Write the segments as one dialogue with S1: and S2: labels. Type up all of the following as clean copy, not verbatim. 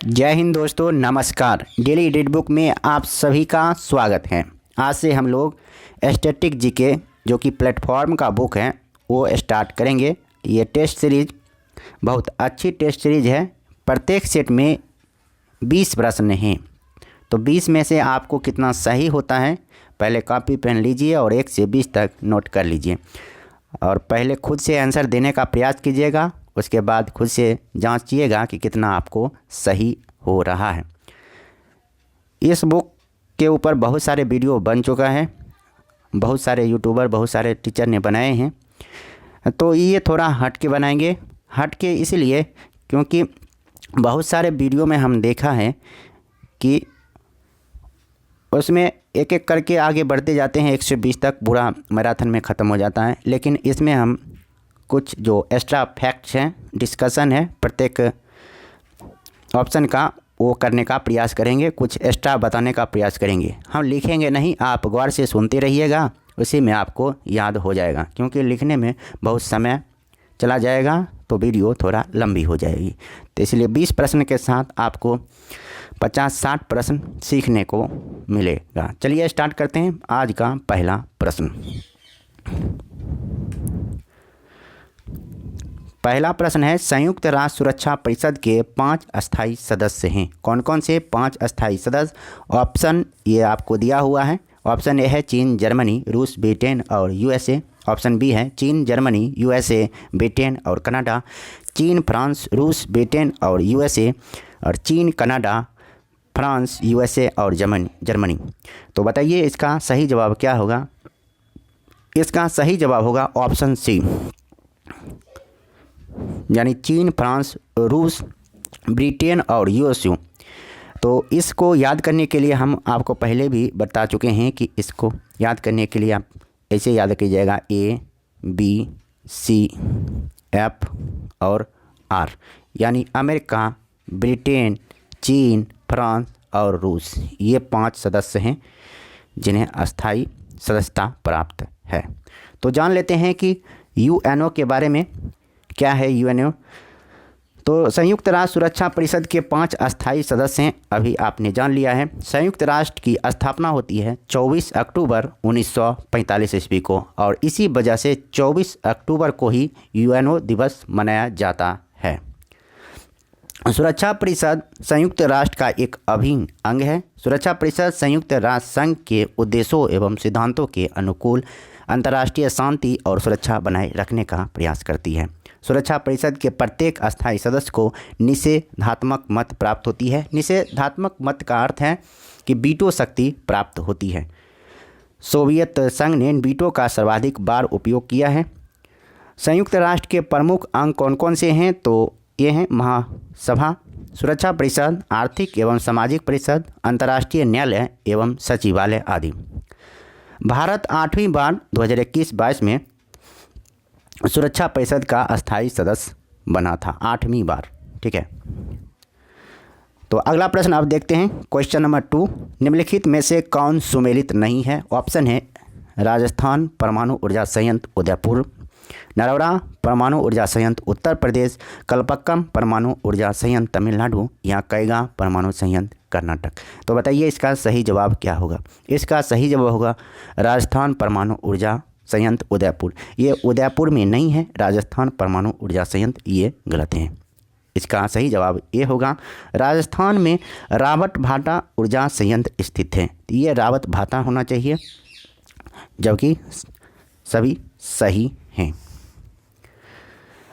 S1: जय हिंद दोस्तों, नमस्कार। डेली एडिट बुक में आप सभी का स्वागत है। आज से हम लोग स्टैटिक जीके जो कि प्लेटफॉर्म का बुक है वो स्टार्ट करेंगे। ये टेस्ट सीरीज बहुत अच्छी टेस्ट सीरीज है। प्रत्येक सेट में 20 प्रश्न हैं, तो 20 में से आपको कितना सही होता है पहले कॉपी पेन लीजिए और 1 से 20 तक नोट कर लीजिए और पहले खुद से आंसर देने का प्रयास कीजिएगा। उसके बाद खुद से जांचिएगा कि कितना आपको सही हो रहा है। इस बुक के ऊपर बहुत सारे वीडियो बन चुका है, बहुत सारे यूट्यूबर, बहुत सारे टीचर ने बनाए हैं। तो ये थोड़ा हट के बनाएंगे। हट के इसलिए क्योंकि बहुत सारे वीडियो में हम देखा है कि उसमें एक एक करके आगे बढ़ते जाते हैं, 1 से 20 तक पूरा मैराथन में ख़त्म हो जाता है। लेकिन इसमें हम कुछ जो एक्स्ट्रा फैक्ट्स हैं, डिस्कशन है प्रत्येक ऑप्शन का, वो करने का प्रयास करेंगे, कुछ एक्स्ट्रा बताने का प्रयास करेंगे। हम लिखेंगे नहीं, आप गौर से सुनते रहिएगा, उसी में आपको याद हो जाएगा। क्योंकि लिखने में बहुत समय चला जाएगा तो वीडियो थोड़ा लंबी हो जाएगी। तो इसलिए 20 प्रश्न के साथ आपको 50-60 प्रश्न सीखने को मिलेगा। चलिए स्टार्ट करते हैं आज का पहला प्रश्न। पहला प्रश्न है, संयुक्त राष्ट्र सुरक्षा परिषद के 5 अस्थायी सदस्य हैं। कौन कौन से 5 अस्थायी सदस्य? ऑप्शन ये आपको दिया हुआ है। ऑप्शन ए है चीन, जर्मनी, रूस, ब्रिटेन और यूएसए। ऑप्शन बी है चीन, जर्मनी, यूएसए, ब्रिटेन और कनाडा। चीन, फ्रांस, रूस, ब्रिटेन और यूएसए, और चीन, कनाडा, फ्रांस, यूएसए और जर्मनी। तो बताइए इसका सही जवाब क्या होगा? इसका सही जवाब होगा ऑप्शन सी, यानी चीन, फ्रांस, रूस, ब्रिटेन और यूएसए। तो इसको याद करने के लिए हम आपको पहले भी बता चुके हैं कि इसको याद करने के लिए आप ऐसे याद कीजिएगा, ए, बी, सी, एफ और आर, यानी अमेरिका, ब्रिटेन, चीन, फ्रांस और रूस। ये 5 सदस्य हैं जिन्हें अस्थायी सदस्यता प्राप्त है। तो जान लेते हैं कि यूएनओ के बारे में। क्या है यूएनओ? तो संयुक्त राष्ट्र सुरक्षा परिषद के 5 अस्थायी सदस्य हैं, अभी आपने जान लिया है। संयुक्त राष्ट्र की स्थापना होती है 24 अक्टूबर 1945 ईस्वी को, और इसी वजह से 24 अक्टूबर को ही यूएनओ दिवस मनाया जाता है। सुरक्षा परिषद संयुक्त राष्ट्र का एक अभिन्न अंग है। सुरक्षा परिषद संयुक्त राष्ट्र संघ के उद्देश्यों एवं सिद्धांतों के अनुकूल अंतर्राष्ट्रीय शांति और सुरक्षा बनाए रखने का प्रयास करती है। सुरक्षा परिषद के प्रत्येक अस्थायी सदस्य को निषेधात्मक मत प्राप्त होती है। निषेधात्मक मत का अर्थ है कि वीटो शक्ति प्राप्त होती है। सोवियत संघ ने वीटो का सर्वाधिक बार उपयोग किया है। संयुक्त राष्ट्र के प्रमुख अंग कौन कौन से हैं? तो ये हैं महासभा, सुरक्षा परिषद, आर्थिक एवं सामाजिक परिषद, अंतर्राष्ट्रीय न्यायालय एवं सचिवालय आदि। भारत 8वीं बार 2021-22 में सुरक्षा परिषद का अस्थायी सदस्य बना था, 8वीं बार। ठीक है, तो अगला प्रश्न आप देखते हैं। क्वेश्चन नंबर 2, निम्नलिखित में से कौन सुमेलित नहीं है? ऑप्शन है राजस्थान परमाणु ऊर्जा संयंत्र उदयपुर, नरौरा परमाणु ऊर्जा संयंत्र उत्तर प्रदेश, कलपक्कम परमाणु ऊर्जा संयंत्र तमिलनाडु, या कैगा परमाणु संयंत्र कर्नाटक। तो बताइए इसका सही जवाब क्या होगा? इसका सही जवाब होगा राजस्थान परमाणु ऊर्जा संयंत्र उदयपुर। ये उदयपुर में नहीं है, राजस्थान परमाणु ऊर्जा संयंत्र, ये गलत है। इसका सही जवाब ये होगा राजस्थान में रावत भाटा ऊर्जा संयंत्र स्थित है। ये रावत भाटा होना चाहिए, जबकि सभी सही हैं।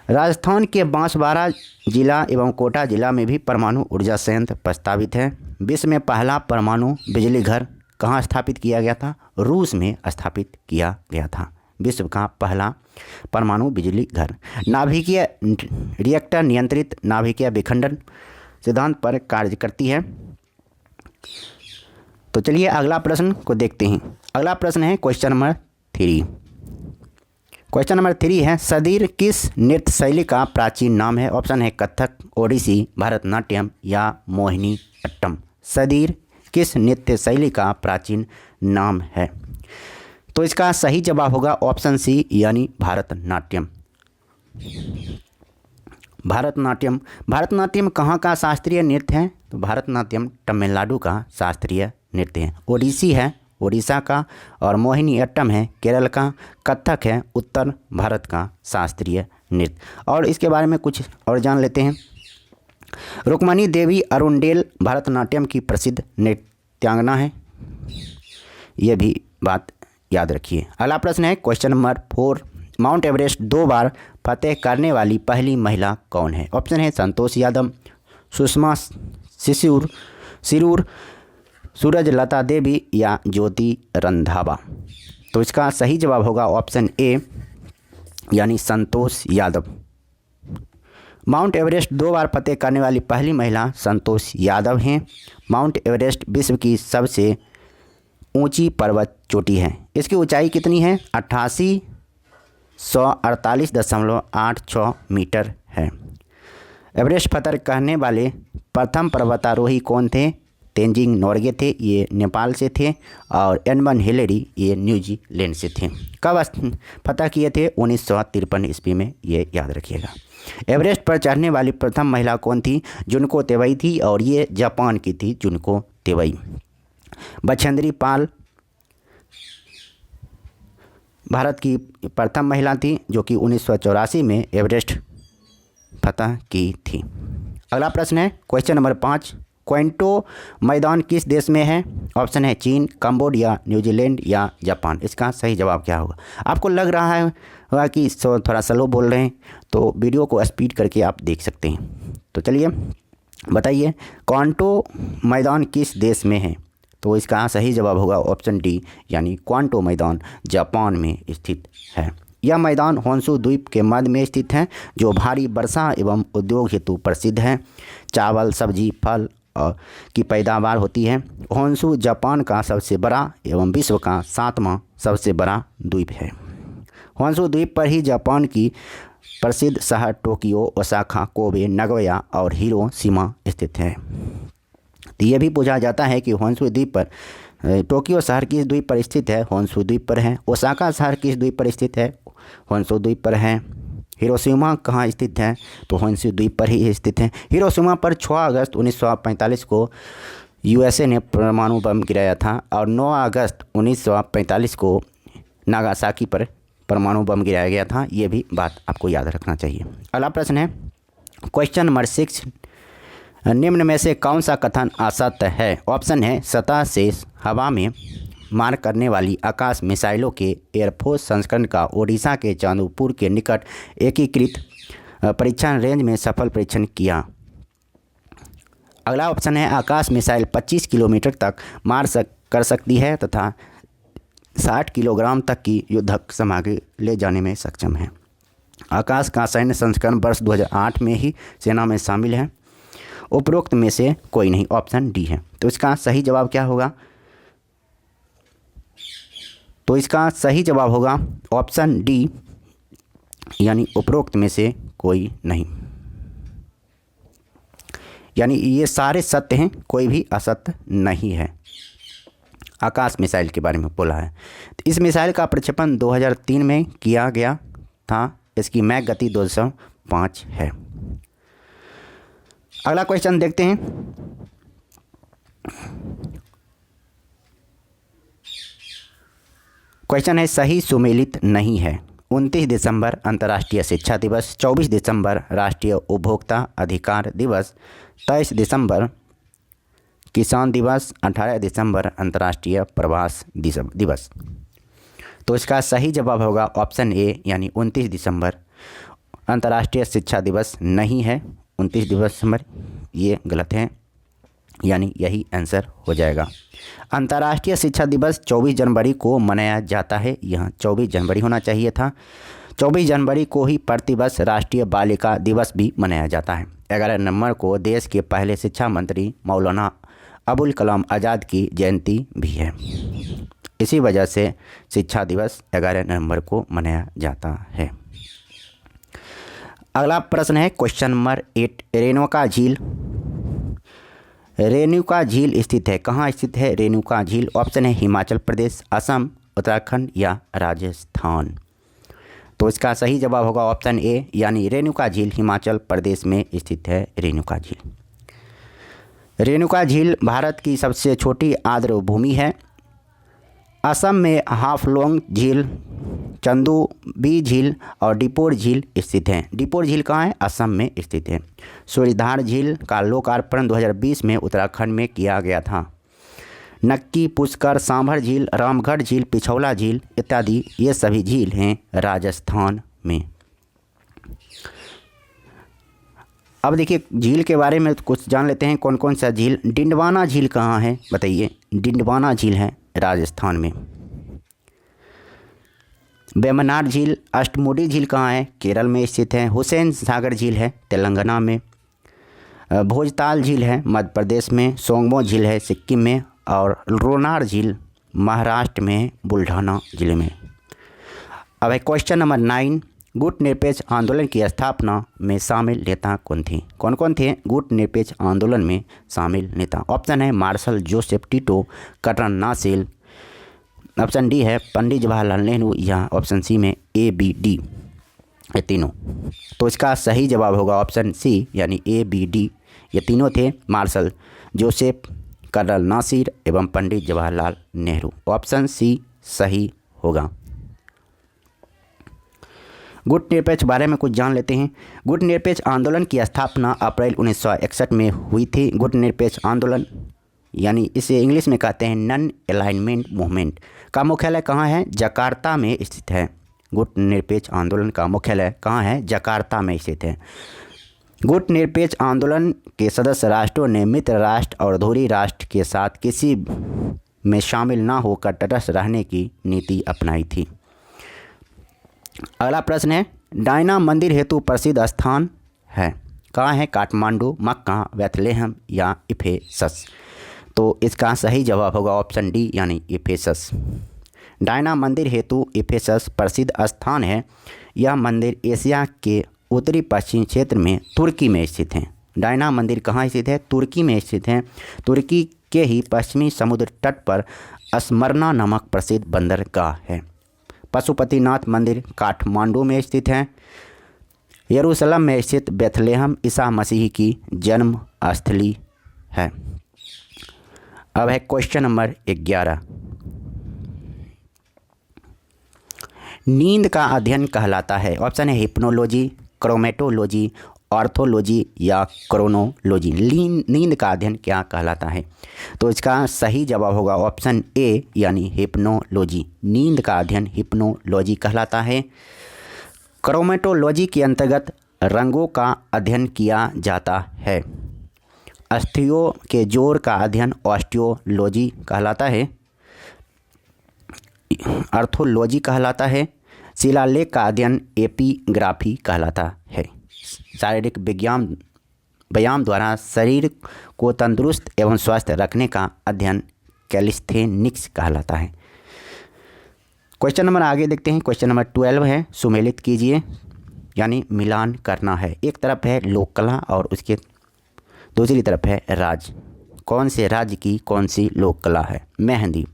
S1: राजस्थान के बांसवाड़ा जिला एवं कोटा जिला में भी परमाणु ऊर्जा संयंत्र प्रस्तावित है। विश्व में पहला परमाणु बिजली घर कहाँ स्थापित किया गया था? रूस में स्थापित किया गया था। विश्व का पहला परमाणु बिजली घर नाभिकीय रिएक्टर नियंत्रित नाभिकीय विखंडन सिद्धांत पर कार्य करती है। तो चलिए अगला प्रश्न को देखते हैं। अगला प्रश्न है क्वेश्चन नंबर 3। क्वेश्चन नंबर 3 है, सदीर किस नृत्य शैली का प्राचीन नाम है? ऑप्शन है कथक, ओडिसी, भरतनाट्यम या मोहिनी अट्टम। सदीर किस नृत्य शैली का प्राचीन नाम है? तो इसका सही जवाब होगा ऑप्शन सी, यानी भरतनाट्यम। भारतनाट्यम। भारतनाट्यम कहाँ का शास्त्रीय नृत्य है? तो भारतनाट्यम तमिलनाडु का शास्त्रीय नृत्य है। ओडिसी है उड़ीसा का, और मोहिनीअट्टम है केरल का, कथक है उत्तर भारत का शास्त्रीय नृत्य। और इसके बारे में कुछ और जान लेते हैं। रुक्मणी देवी अरुंडेल भारतनाट्यम की प्रसिद्ध नृत्यांगना है, ये भी बात याद रखिए। अगला प्रश्न है क्वेश्चन नंबर 4, माउंट एवरेस्ट 2 बार फतेह करने वाली पहली महिला कौन है? ऑप्शन है संतोष यादव, सुषमा सिरूर, सूरजलता देवी या ज्योति रंधावा। तो इसका सही जवाब होगा ऑप्शन ए यानी संतोष यादव। माउंट एवरेस्ट 2 बार फतेह करने वाली पहली महिला संतोष यादव हैं। माउंट एवरेस्ट विश्व की सबसे ऊंची पर्वत चोटी है। इसकी ऊंचाई कितनी है? 8848.86 मीटर है। एवरेस्ट फतेह करने वाले प्रथम पर्वतारोही कौन थे? तेंजिंग नोर्गे थे, ये नेपाल से थे, और एडमंड हिलेरी ये न्यूजीलैंड से थे। कब फतह किए थे? 1953 ईस्वी में, ये याद रखिएगा। एवरेस्ट पर चढ़ने वाली प्रथम महिला कौन थी? जुनको तेवई थी, और ये जापान की थी, जुनको तेवई। बछेंद्री पाल भारत की प्रथम महिला थी जो कि 1984 में एवरेस्ट फतह की थी। अगला प्रश्न है क्वेश्चन नंबर 5, क्वेंटो मैदान किस देश में है? ऑप्शन है चीन, कंबोडिया, न्यूजीलैंड या जापान। इसका सही जवाब क्या होगा? आपको लग रहा है कि थोड़ा स्लो बोल रहे हैं, तो वीडियो को स्पीड करके आप देख सकते हैं। तो चलिए बताइए, क्वेंटो मैदान किस देश में है? तो इसका सही जवाब होगा ऑप्शन डी यानी क्वेंटो मैदान जापान में स्थित है। यह मैदान होन्शु द्वीप के मध्य में स्थित है, जो भारी वर्षा एवं उद्योग हेतु प्रसिद्ध है। चावल, सब्जी, फल की पैदावार होती है। होन्शु जापान का सबसे बड़ा एवं विश्व का 7वां सबसे बड़ा द्वीप है। होन्शु द्वीप पर ही जापान की प्रसिद्ध शहर टोक्यो, ओसाका, कोबे, नगोया और हिरोशिमा स्थित है। तो ये भी पूछा जाता है कि होन्शु द्वीप पर टोक्यो शहर किस द्वीप पर स्थित है? होन्शु द्वीप पर है। ओसाका शहर किस द्वीप पर स्थित है? होन्शु द्वीप पर है। हिरोशिमा कहाँ स्थित है? तो होन्शु द्वीप पर ही स्थित है। हिरोशिमा पर 6 अगस्त 1945 को यूएसए ने परमाणु बम गिराया था, और 9 अगस्त 1945 को नागासाकी पर परमाणु बम गिराया गया था। ये भी बात आपको याद रखना चाहिए। अगला प्रश्न है क्वेश्चन नंबर 6, निम्न में से कौन सा कथन असत्य है? ऑप्शन है सतह से हवा में मार करने वाली आकाश मिसाइलों के एयरफोर्स संस्करण का ओडिशा के चांदपुर के निकट एकीकृत परीक्षण रेंज में सफल परीक्षण किया। अगला ऑप्शन है आकाश मिसाइल 25 किलोमीटर तक कर सकती है तथा 60 किलोग्राम तक की युद्धक सामग्री ले जाने में सक्षम है। आकाश का सैन्य संस्करण वर्ष 2008 में ही सेना में शामिल है। उपरोक्त में से कोई नहीं, ऑप्शन डी है। तो इसका सही जवाब क्या होगा? तो इसका सही जवाब होगा ऑप्शन डी यानी उपरोक्त में से कोई नहीं, यानी ये सारे सत्य हैं, कोई भी असत्य नहीं है। आकाश मिसाइल के बारे में बोला है। तो इस मिसाइल का प्रक्षेपण 2003 में किया गया था। इसकी मैक गति 205 है। अगला क्वेश्चन देखते हैं। क्वेश्चन है सही सुमेलित नहीं है। 29 दिसंबर अंतर्राष्ट्रीय शिक्षा दिवस, 24 दिसंबर राष्ट्रीय उपभोक्ता अधिकार दिवस, 23 दिसंबर किसान दिवस, 18 दिसंबर अंतर्राष्ट्रीय प्रवास दिवस। तो इसका सही जवाब होगा ऑप्शन ए यानी 29 दिसंबर अंतर्राष्ट्रीय शिक्षा दिवस नहीं है। 29 दिसंबर ये गलत है, यानी यही आंसर हो जाएगा। अंतर्राष्ट्रीय शिक्षा दिवस 24 जनवरी को मनाया जाता है। यहाँ 24 जनवरी होना चाहिए था। 24 जनवरी को ही प्रतिवर्ष राष्ट्रीय बालिका दिवस भी मनाया जाता है। 11 नवंबर को देश के पहले शिक्षा मंत्री मौलाना अबुल कलाम आज़ाद की जयंती भी है। इसी वजह से शिक्षा दिवस 11 नवंबर को मनाया जाता है। अगला प्रश्न है क्वेश्चन नंबर 8, रेणुका झील स्थित है। कहाँ स्थित है रेणुका झील? ऑप्शन है हिमाचल प्रदेश, असम, उत्तराखंड या राजस्थान। तो इसका सही जवाब होगा ऑप्शन ए यानी रेणुका झील हिमाचल प्रदेश में स्थित है रेणुका झील। रेणुका झील भारत की सबसे छोटी आर्द्र भूमि है। असम में हाफलोंग झील, चंदूबी झील और डिपोर झील स्थित हैं। डिपोर झील कहाँ है? असम में स्थित है। सूर्यधार झील का लोकार्पण 2020 में उत्तराखंड में किया गया था। नक्की, पुष्कर, सांभर झील, रामगढ़ झील, पिछौला झील इत्यादि ये सभी झील हैं राजस्थान में। अब देखिए झील के बारे में कुछ जान लेते हैं। कौन कौन सा झील? डिंडवाना झील कहाँ है बताइए? डिंडवाना झील है राजस्थान में। वेम्बनाड झील, अष्टमुडी झील कहाँ है? केरल में स्थित है। हुसैन सागर झील है तेलंगाना में। भोजताल झील है मध्य प्रदेश में। सोंगमो झील है सिक्किम में। और रोनार झील महाराष्ट्र में, बुल्ढाना जिले में। अब है क्वेश्चन नंबर 9। गुट निरपेक्ष आंदोलन की स्थापना में शामिल नेता कौन थे? कौन कौन थे गुट निरपेक्ष आंदोलन में शामिल नेता? ऑप्शन है marshal Joseph Tito, colonel Nasser. Option D है पंडित जवाहरलाल नेहरू, या ऑप्शन सी में ए बी डी ये तीनों। तो इसका सही जवाब होगा ऑप्शन सी यानी ए बी डी। ये तीनों थे मार्शल जोसेफ, कर्नल नासिर एवं पंडित जवाहरलाल नेहरू। ऑप्शन सी सही होगा। गुट निरपेक्ष बारे में कुछ जान लेते हैं। गुट निरपेक्ष आंदोलन की स्थापना अप्रैल 1961 में हुई थी। गुट निरपेक्ष आंदोलन यानी इसे इंग्लिश में कहते हैं नॉन अलाइनमेंट मूवमेंट का मुख्यालय कहाँ है? जकार्ता में स्थित है। गुट निरपेक्ष आंदोलन का मुख्यालय कहाँ है? जकार्ता में स्थित है। गुट निरपेक्ष आंदोलन के सदस्य राष्ट्रों ने मित्र राष्ट्र और धुरी राष्ट्र के साथ किसी में शामिल न होकर तटस्थ रहने की नीति अपनाई थी। अगला प्रश्न है डायना मंदिर हेतु प्रसिद्ध स्थान है कहाँ है? काठमांडू, मक्का, बेथलेहम या इफेसस। तो इसका सही जवाब होगा ऑप्शन डी यानी इफेसस। डायना मंदिर हेतु इफेसस प्रसिद्ध स्थान है। यह मंदिर एशिया के उत्तरी पश्चिम क्षेत्र में तुर्की में स्थित है। डायना मंदिर कहाँ स्थित है? तुर्की में स्थित है। तुर्की के ही पश्चिमी समुद्र तट पर स्मरना नामक प्रसिद्ध बंदरगाह है। पशुपतिनाथ मंदिर काठमांडू में स्थित है। यरूशलेम में स्थित बेथलेहम ईसा मसीह की जन्म स्थली है। अब है क्वेश्चन नंबर 11। नींद का अध्ययन कहलाता है? ऑप्शन है हिप्नोलॉजी, क्रोमेटोलॉजी, ऑर्थोलॉजी या क्रोनोलॉजी। नींद का अध्ययन क्या कहलाता है? तो इसका सही जवाब होगा ऑप्शन ए यानी हिप्नोलॉजी। नींद का अध्ययन हिप्नोलॉजी कहलाता है। क्रोमेटोलॉजी के अंतर्गत रंगों का अध्ययन किया जाता है। अस्थियों के जोड़ का अध्ययन ऑस्टियोलॉजी कहलाता है। आर्थोलॉजी कहलाता है। शिलालेख का अध्ययन एपिग्राफी कहलाता है। शारीरिक व्यायाम द्वारा शरीर को तंदुरुस्त एवं स्वस्थ रखने का अध्ययन कैलिस्थेनिक्स कहलाता है। क्वेश्चन नंबर आगे देखते हैं। क्वेश्चन नंबर 12 है सुमेलित कीजिए यानी मिलान करना है। एक तरफ है लोक कला और उसके दूसरी तरफ है राज्य। कौन से राज्य की कौन सी लोक कला है? मेहंदी।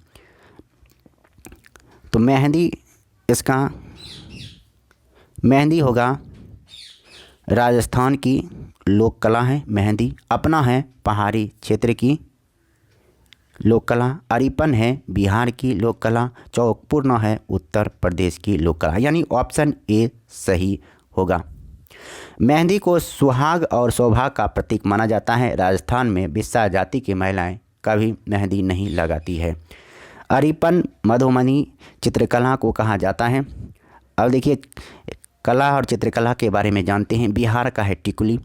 S1: तो मेहंदी होगा राजस्थान की लोक कला है मेहंदी। अपना है पहाड़ी क्षेत्र की लोक कला। अरिपन है बिहार की लोक कला। चौकपूर्ण है उत्तर प्रदेश की लोक कला, यानी ऑप्शन ए सही होगा। मेहंदी को सुहाग और सौभाग्य का प्रतीक माना जाता है। राजस्थान में बिस्सा जाति की महिलाएं कभी मेहंदी नहीं लगाती है। अरिपन मधुमनी चित्रकला को कहा जाता है। अब देखिए कला और चित्रकला के बारे में जानते हैं। बिहार का है टिकुली,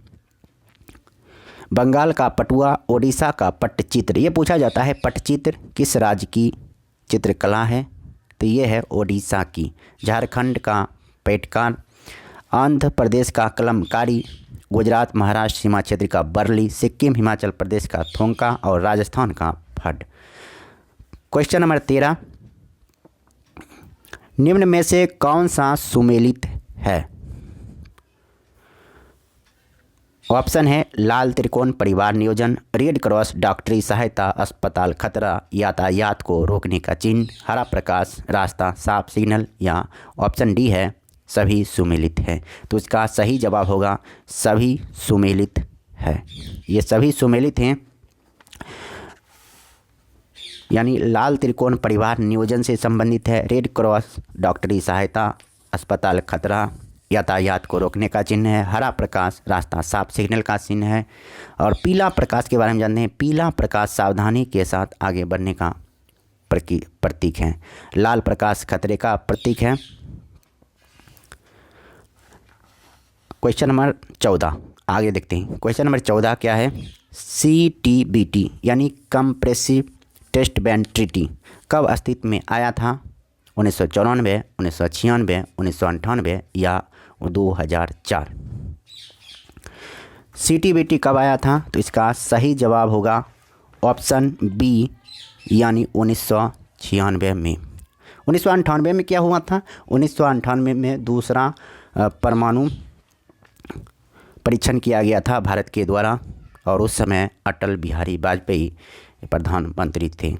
S1: बंगाल का पटुआ, ओडिशा का पट्टचित्र। ये पूछा जाता है पट्टचित्र किस राज्य की चित्रकला है? तो ये है ओडिशा की। झारखंड का पेटकार, आंध्र प्रदेश का कलमकारी, गुजरात महाराष्ट्र सीमा क्षेत्र का बरली, सिक्किम हिमाचल प्रदेश का थोंका और राजस्थान का फड। क्वेश्चन नंबर 13, निम्न में से कौन सा सुमेलित है? ऑप्शन है लाल त्रिकोण परिवार नियोजन, रेड क्रॉस डॉक्टरी सहायता, अस्पताल खतरा, यातायात को रोकने का चिन्ह, हरा प्रकाश रास्ता साफ सिग्नल, या ऑप्शन डी है सभी सुमेलित हैं। तो इसका सही जवाब होगा सभी सुमेलित है। ये सभी सुमेलित हैं, यानी लाल त्रिकोण परिवार नियोजन से संबंधित है, रेड क्रॉस डॉक्टरी सहायता, अस्पताल खतरा यातायात को रोकने का चिन्ह है, हरा प्रकाश रास्ता साफ सिग्नल का चिन्ह है, और पीला प्रकाश के बारे में जानते हैं। पीला प्रकाश सावधानी के साथ आगे बढ़ने का प्रतीक है, लाल प्रकाश खतरे का प्रतीक है। क्वेश्चन नंबर 14 आगे देखते हैं। क्वेश्चन नंबर 14 क्या है? CTBT यानी कंप्रेसिव टेस्ट बैंड ट्रीटी कब अस्तित्व में आया था? 1994, 1996, 1998 या 2004? CTBT कब आया था? तो इसका सही जवाब होगा ऑप्शन बी यानी 1996 में। 1998 में क्या हुआ था? 1998 में दूसरा परमाणु परीक्षण किया गया था भारत के द्वारा, और उस समय अटल बिहारी वाजपेयी प्रधानमंत्री थे।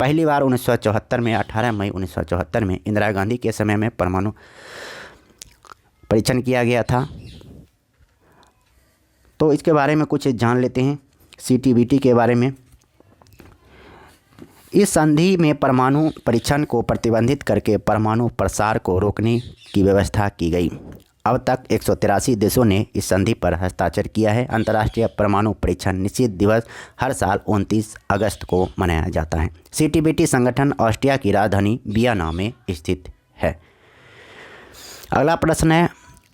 S1: पहली बार 1974 में 18 मई 1974 में इंदिरा गांधी के समय में परमाणु परीक्षण किया गया था। तो इसके बारे में कुछ जान लेते हैं CTBT के बारे में। इस संधि में परमाणु परीक्षण को प्रतिबंधित करके परमाणु प्रसार को रोकने की व्यवस्था की गई। अब तक 183 देशों ने इस संधि पर हस्ताक्षर किया है। अंतर्राष्ट्रीय परमाणु परीक्षण निषेध दिवस हर साल 29 अगस्त को मनाया जाता है। CTBT संगठन ऑस्ट्रिया की राजधानी वियना में स्थित है। अगला प्रश्न है,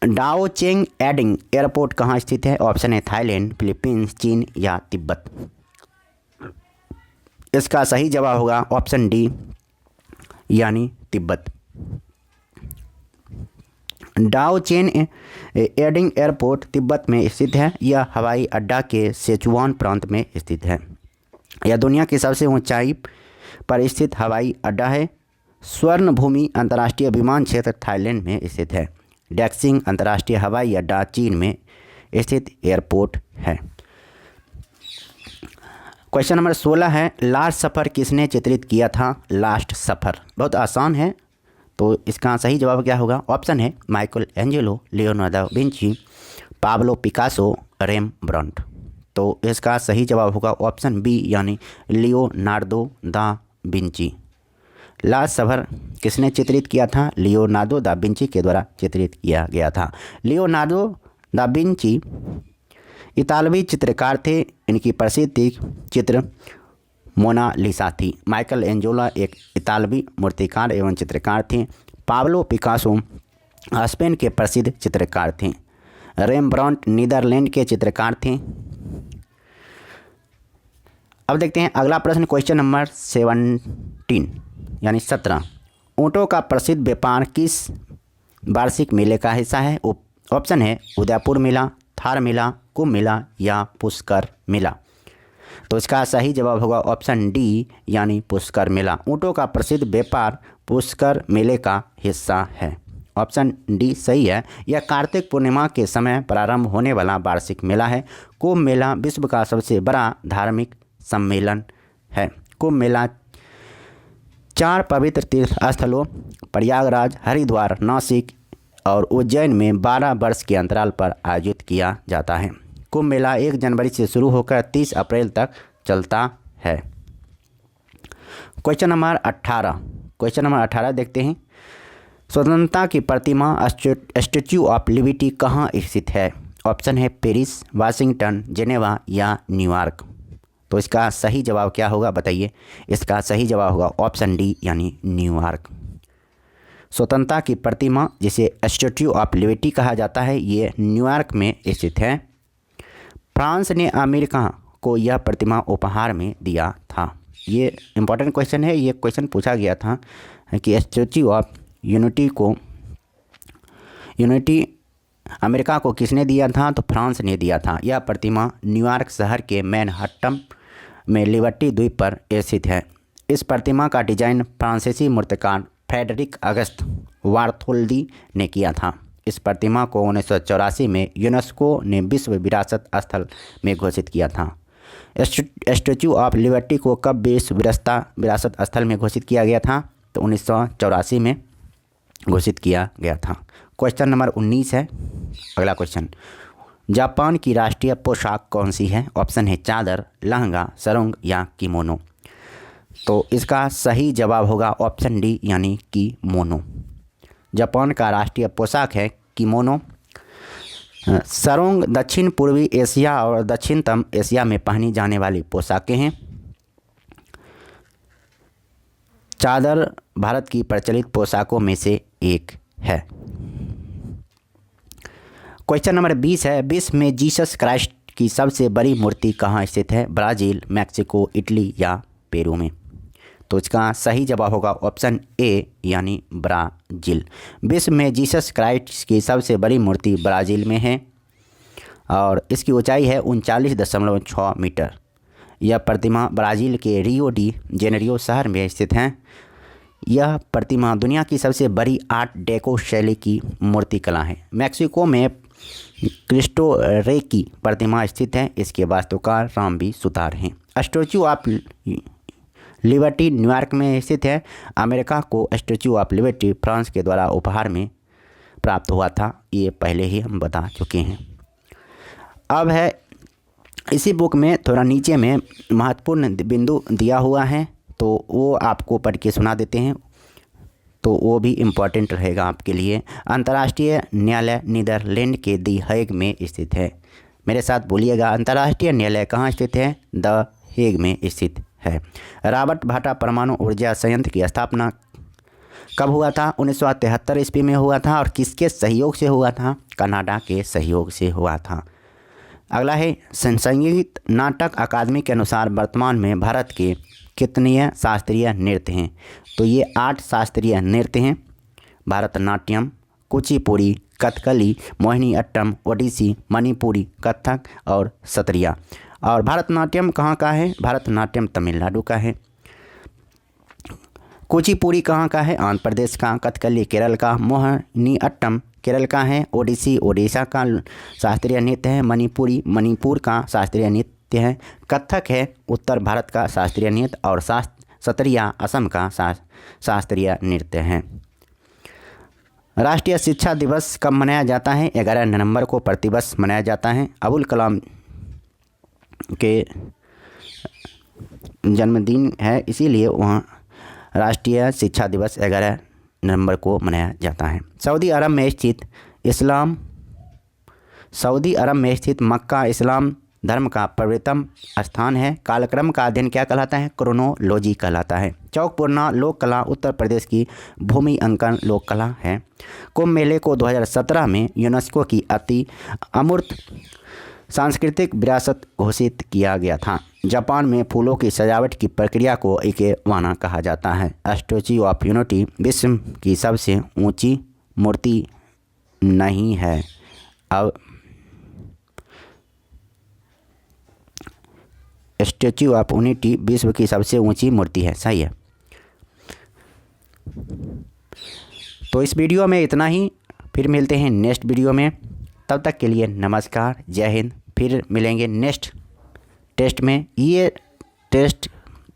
S1: डाओ चेंग एडिंग एयरपोर्ट कहाँ स्थित है? ऑप्शन है थाईलैंड, फिलीपींस, चीन या तिब्बत। इसका सही जवाब होगा ऑप्शन डी यानी Tibet. Daocheng Yading airport Tibet में स्थित है। यह हवाई अड्डा के सिचुआन प्रांत में स्थित है। यह दुनिया की सबसे ऊंचाई पर स्थित हवाई अड्डा है। स्वर्ण भूमि अंतर्राष्ट्रीय विमान क्षेत्र थाईलैंड में स्थित है। डैक्सिंग अंतर्राष्ट्रीय हवाई अड्डा चीन में स्थित एयरपोर्ट है। क्वेश्चन नंबर 16 है, लास्ट सफ़र किसने चित्रित किया था? लास्ट सफ़र बहुत आसान है, तो इसका सही जवाब क्या होगा? ऑप्शन है Michelangelo, Leonardo Vinci, Pablo Picasso, Rembrandt. तो इसका सही जवाब होगा ऑप्शन बी यानी Leonardo da Vinci. Last supper किसने चित्रित किया था? लियोनार्डो दा विंची के द्वारा चित्रित किया गया था। लियोनार्डो दा विंची इतालवी चित्रकार थे। इनकी प्रसिद्ध चित्र मोनालिसा थी। माइकल एंजेलो एक इतालवी मूर्तिकार एवं चित्रकार थे। पाब्लो पिकासो स्पेन के प्रसिद्ध चित्रकार थे। रेमब्रांट नीदरलैंड के चित्रकार थे। अब देखते हैं अगला प्रश्न, क्वेश्चन नंबर 17 यानी 17। ऊँटों का प्रसिद्ध व्यापार किस वार्षिक मेले का हिस्सा है? ऑप्शन है उदयपुर मेला, थार मेला, कुंभ मेला या पुष्कर मेला। तो इसका सही जवाब होगा ऑप्शन डी यानी पुष्कर मेला। ऊँटों का प्रसिद्ध व्यापार पुष्कर मेले का हिस्सा है। ऑप्शन डी सही है। यह कार्तिक पूर्णिमा के समय प्रारंभ होने वाला वार्षिक मेला है। कुंभ मेला विश्व का सबसे बड़ा धार्मिक सम्मेलन है। कुंभ मेला 4 पवित्र तीर्थ स्थलों प्रयागराज, हरिद्वार, नासिक और उज्जैन में 12 वर्ष के अंतराल पर आयोजित किया जाता है। कुंभ मेला 1 जनवरी से शुरू होकर 30 अप्रैल तक चलता है। क्वेश्चन नंबर 18 देखते हैं। स्वतंत्रता की प्रतिमा स्टैच्यू ऑफ लिबर्टी कहाँ स्थित है? ऑप्शन है पेरिस, वाशिंगटन, जेनेवा या न्यूयॉर्क। तो इसका सही जवाब क्या होगा बताइए? इसका सही जवाब होगा ऑप्शन डी यानी न्यूयॉर्क। स्वतंत्रता की प्रतिमा जिसे स्टैच्यू ऑफ लिबर्टी कहा जाता है, ये न्यूयॉर्क में स्थित है। फ्रांस ने अमेरिका को यह प्रतिमा उपहार में दिया था। ये इम्पोर्टेंट क्वेश्चन है। ये क्वेश्चन पूछा गया था कि स्टैच्यू ऑफ यूनिटी अमेरिका को किसने दिया था? तो फ्रांस ने दिया था। यह प्रतिमा न्यूयॉर्क शहर के मैनहट्टन में लिबर्टी द्वीप पर स्थित है। इस प्रतिमा का डिजाइन फ्रांसीसी मूर्तिकार फ्रेडरिक अगस्त बार्थोल्दी ने किया था। इस प्रतिमा को 1984 में यूनेस्को ने विश्व विरासत स्थल में घोषित किया था। स्टैच्यू ऑफ लिबर्टी को कब विश्व विरासत स्थल में घोषित किया गया था? तो 1984 में घोषित किया गया था। क्वेश्चन नंबर 19 है अगला क्वेश्चन। जापान की राष्ट्रीय पोशाक कौन सी है? ऑप्शन है चादर, लहंगा, सरोंग या किमोनो। तो इसका सही जवाब होगा ऑप्शन डी यानी किमोनो। जापान का राष्ट्रीय पोशाक है किमोनो। सरोंग दक्षिण पूर्वी एशिया और दक्षिणतम एशिया में पहनी जाने वाली पोशाकें हैं। चादर भारत की प्रचलित पोशाकों में से एक है। क्वेश्चन नंबर 20 है, विश्व में जीसस क्राइस्ट की सबसे बड़ी मूर्ति कहाँ स्थित है? ब्राज़ील, मैक्सिको, इटली या पेरू में। तो इसका सही जवाब होगा ऑप्शन ए यानी ब्राज़ील। विश्व में जीसस क्राइस्ट की सबसे बड़ी मूर्ति ब्राज़ील में है और इसकी ऊंचाई है 39.6 मीटर। यह प्रतिमा ब्राज़ील के रियो डी जेनेरियो शहर में स्थित है। यह प्रतिमा दुनिया की सबसे बड़ी आर्ट डेको शैली की मूर्ति कला है। मैक्सिको में क्रिस्टो रे की प्रतिमा स्थित है। इसके वास्तुकार रामबी सुतार हैं। स्टैचू ऑफ लिबर्टी न्यूयॉर्क में स्थित है। अमेरिका को स्टैचू ऑफ लिबर्टी फ्रांस के द्वारा उपहार में प्राप्त हुआ था। ये पहले ही हम बता चुके हैं। अब है इसी बुक में थोड़ा नीचे में महत्वपूर्ण बिंदु दिया हुआ है, तो वो आपको पढ़ के सुना देते हैं, तो वो भी इम्पोर्टेंट रहेगा आपके लिए। अंतर्राष्ट्रीय न्यायालय नीदरलैंड के दी हेग में स्थित है। मेरे साथ बोलिएगा, अंतर्राष्ट्रीय न्यायालय कहाँ स्थित है? द हेग में स्थित है। रॉबर्ट भाटा परमाणु ऊर्जा संयंत्र की स्थापना कब हुआ था? 1973 ईस्वी में हुआ था। और किसके सहयोग से हुआ था? कनाडा के सहयोग से हुआ था। अगला है, संगीत नाटक अकादमी के अनुसार वर्तमान में भारत के कितने शास्त्रीय नृत्य हैं? तो ये 8 शास्त्रीय नृत्य हैं। भरतनाट्यम, कुचिपुड़ी, कथकली, मोहिनी अट्टम, ओडिसी, मणिपुरी, कथक और सत्रिया। और भरतनाट्यम कहाँ का है? भरतनाट्यम तमिलनाडु का है। कुचिपुड़ी कहाँ का है? आंध्र प्रदेश का। कथकली केरल का। मोहिनी अट्टम केरल का है। ओडिसी ओडिशा का शास्त्रीय नृत्य है। मणिपुरी मणिपुर का शास्त्रीय नृत्य है। कथक है उत्तर भारत का शास्त्रीय नृत्य। और सत्रिया असम का शास्त्रीय नृत्य है। राष्ट्रीय शिक्षा दिवस कब मनाया जाता है? 11 नवंबर को प्रतिवर्ष मनाया जाता है। अबुल कलाम के जन्मदिन है, इसीलिए वहाँ राष्ट्रीय शिक्षा दिवस 11 नवंबर को मनाया जाता है। सऊदी अरब में स्थित मक्का इस्लाम धर्म का पवित्रतम स्थान है। कालक्रम का अध्ययन क्या कहलाता है? क्रोनोलॉजी कहलाता है। चौकपूर्णा लोक कला उत्तर प्रदेश की भूमि अंकन लोक कला है। कुंभ मेले को 2017 में यूनेस्को की अति अमूर्त सांस्कृतिक विरासत घोषित किया गया था। जापान में फूलों की सजावट की प्रक्रिया को इकेवाना कहा जाता है। स्टैच्यू ऑफ यूनिटी विश्व की सबसे ऊंची मूर्ति नहीं है। अब स्टैच्यू ऑफ यूनिटी विश्व की सबसे ऊंची मूर्ति है, सही है। तो इस वीडियो में इतना ही, फिर मिलते हैं नेक्स्ट वीडियो में। तब तक के लिए नमस्कार, जय हिंद। फिर मिलेंगे नेक्स्ट टेस्ट में। ये टेस्ट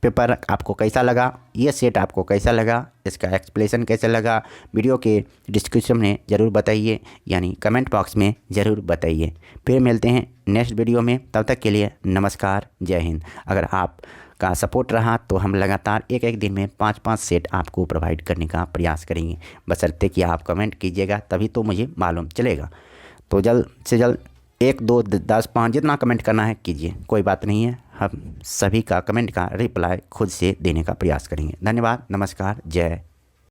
S1: पेपर आपको कैसा लगा, ये सेट आपको कैसा लगा, इसका एक्सप्लेनेशन कैसा लगा, वीडियो के डिस्क्रिप्शन में ज़रूर बताइए, यानी कमेंट बॉक्स में ज़रूर बताइए। फिर मिलते हैं नेक्स्ट वीडियो में। तब तक के लिए नमस्कार, जय हिंद। अगर आपका सपोर्ट रहा तो हम लगातार एक दिन में 5-5 सेट आपको प्रोवाइड करने का प्रयास करेंगे, बशर्ते कि आप कमेंट कीजिएगा, तभी तो मुझे मालूम चलेगा। तो जल्द से जल्द 1, 2, 10, 5 जितना कमेंट करना है कीजिए, कोई बात नहीं है। हम सभी का कमेंट का रिप्लाई खुद से देने का प्रयास करेंगे। धन्यवाद, नमस्कार, जय